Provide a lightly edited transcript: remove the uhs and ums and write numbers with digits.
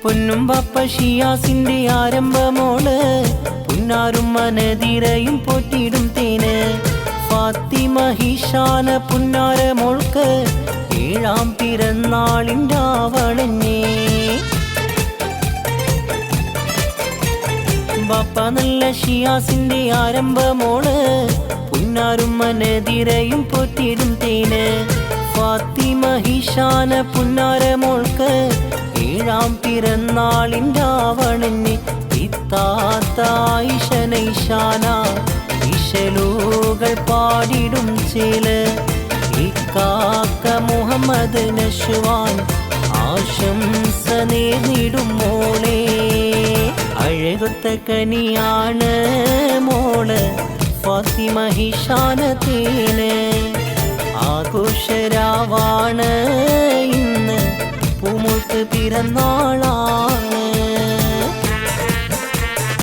പൊന്നും പപ്പ ഷിയാസിന്റെ ആരംഭമോള് പുന്നാരും മനതിരയും പോറ്റിടും തേന് ഫാത്തിമ ഹിഷാന പുന്നാര മോൾക്ക് ഏഴാം പിറന്നാളിൻ്റെ ആവളഞ്ഞേ ബാപ്പ നല്ല ഷിയാസിന്റെ ആരംഭമോള് പുന്നാരും മനതിരയും പോറ്റിടും തേന് ഫാത്തിമ ഹിഷാന പുന്നാര മോൾക്ക് ഏഴാം പിറന്നാളിൻ്റെ ആവണഞ്ഞ് ഇത്താത്തായിഷനൈഷാന ഇശലുകൾ പാടിടും ചേല് ഇക്കാക്ക മുഹമ്മദ് നശ്വാൻ ആശംസ നേടിടും മോളെ അഴകൊത്ത കനിയാണ് മോള് ഫാത്തിമ ഹിഷാന തേന് ആഘോഷരാവാണ് ഇന്ന് പൂമുൾക്ക് പിറന്നാളാ